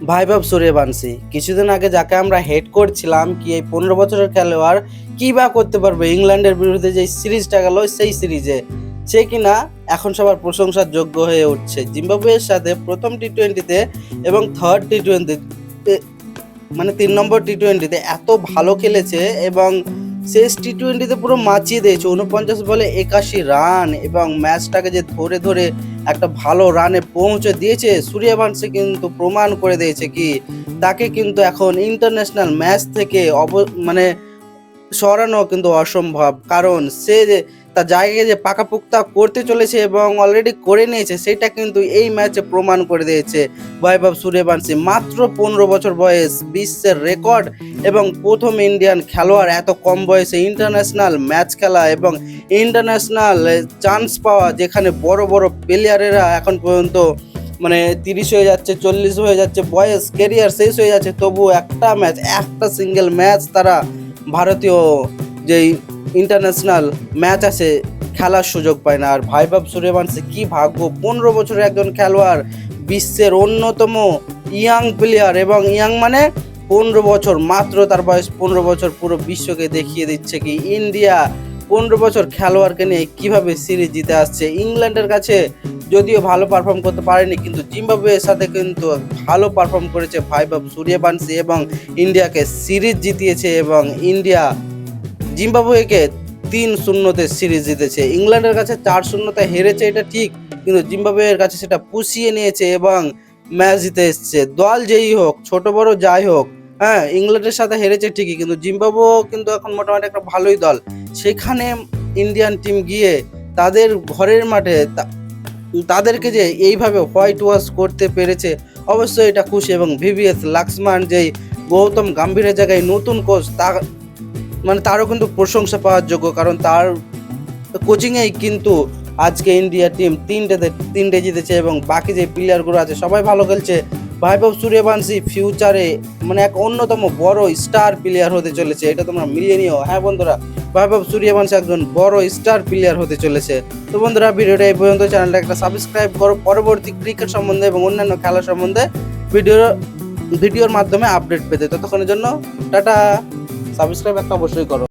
ভাইভব সূর্যবংশী কিছুদিন আগে যাকে আমরা হেড করছিলাম কি এই 15 বছরের খেলোয়াড় কি বা করতে পারবে ইংল্যান্ডের বিরুদ্ধে যে সিরিজটা গেল সেই সিরিজে সে কিনা এখন সবার প্রশংসার যোগ্য হয়ে উঠছে। জিম্বাবুয়ের সাথে প্রথম টি-20তে এবং থার্ড টি-20 মানে 3 নম্বর টি-20তে এত ভালো খেলেছে এবং শেষ টি-20তে পুরো মাচিয়ে দিয়েছে 49 বলে 81 রান এবং ম্যাচটাকে যে ধরে ধরে একটা ভালো রানে পৌঁছে দিয়েছে। সূর্যবংশী কিন্তু প্রমাণ করে দিয়েছে কি তাকে কিন্তু এখন ইন্টারন্যাশনাল ম্যাচ থেকে মানে সরানো কিন্তু অসম্ভব, কারণ সে যে তার জায়গায় যে পাকাপোক্তা করতে চলেছে এবং অলরেডি করে নিয়েছে সেটা কিন্তু এই ম্যাচে প্রমাণ করে দিয়েছে। ভাইভব সূর্যবংশী মাত্র 15 বছর বয়স, বিশ্বের রেকর্ড এবং প্রথম ইন্ডিয়ান খেলোয়াড় এত কম বয়সে ইন্টারন্যাশনাল ম্যাচ খেলা এবং ইন্টারন্যাশনাল চান্স পাওয়া, যেখানে বড় বড় প্লেয়ারেরা এখন পর্যন্ত মানে 30 হয়ে যাচ্ছে, 40 হয়ে যাচ্ছে, বয়স কেরিয়ার শেষ হয়ে যাচ্ছে, তবু একটা সিঙ্গেল ম্যাচ তারা ভারতীয় যেই ইন্টারন্যাশনাল ম্যাচ আছে খেলার সুযোগ পায় না। আর ভাইভব সূর্যবংশী কি ভাগ্য, 15 বছরের একজন খেলোয়াড়, বিশ্বের অন্যতম ইয়াং প্লেয়ার এবং ইয়াং মানে 15 বছর, মাত্র তার বয়স 15 বছর, পুরো বিশ্বকে দেখিয়ে দিচ্ছে কি ইন্ডিয়া 15 বছর খেলোয়াড়কে নিয়ে কিভাবে সিরিজ জিতে আসছে। ইংল্যান্ডের কাছে যদিও ভালো পারফর্ম করতে পারেনি, কিন্তু জিম্বাবুয়ের সাথে কিন্তু ভালো পারফর্ম করেছে ভাইভব সূর্যবংশী এবং ইন্ডিয়াকে সিরিজ জিতিয়েছে এবং ইন্ডিয়া জিম্বাবুয়েকে 3-0-তে সিরিজ জিতেছে। ইংল্যান্ডের কাছে 4-0-তে হেরেছে এটা ঠিক, কিন্তু জিম্বাবুয়ের কাছে সেটা পুষিয়ে নিয়েছে এবং ম্যাচ জিতে এসছে। দল যেই হোক, ছোট বড় যাই হোক, হ্যাঁ ইংল্যান্ডের সাথে হেরেছে ঠিকই, কিন্তু জিম্বাবুয়েও কিন্তু এখন মোটামুটি একটা ভালোই দল। সেখানে ইন্ডিয়ান টিম গিয়ে তাদের ঘরের মাঠে তাদেরকে যে এইভাবে হোয়াইট ওয়াশ করতে পেরেছে, অবশ্যই এটা খুশি। এবং ভিভিএস লক্ষ্মণ যেই গৌতম গম্ভীরের জায়গায় নতুন কোচ, তারও কিন্তু প্রশংসা পাওয়ার যোগ্য, কারণ তার কোচিংয়েই কিন্তু আজকে ইন্ডিয়া টিম তিনটে জিতেছে এবং বাকি যে প্লেয়ারগুলো আছে সবাই ভালো খেলছে। ভাইভব সূর্যবংশী ফিউচারে মানে এক অন্যতম বড় স্টার প্লেয়ার হতে চলেছে, এটা তোমরা মিলিয়ে নিও। হ্যাঁ বন্ধুরা, ভাইভব সূর্যবংশী একজন বড় স্টার প্লেয়ার হতে চলেছে। তো বন্ধুরা, ভিডিওটা এই পর্যন্ত, চ্যানেলটা একটা সাবস্ক্রাইব করো পরবর্তী ক্রিকেট সম্বন্ধে এবং অন্যান্য খেলা সম্বন্ধে ভিডিওর মাধ্যমে আপডেট পেতে। ততক্ষণের জন্য টাটা, সাবস্ক্রাইব একটা অবশ্যই করো।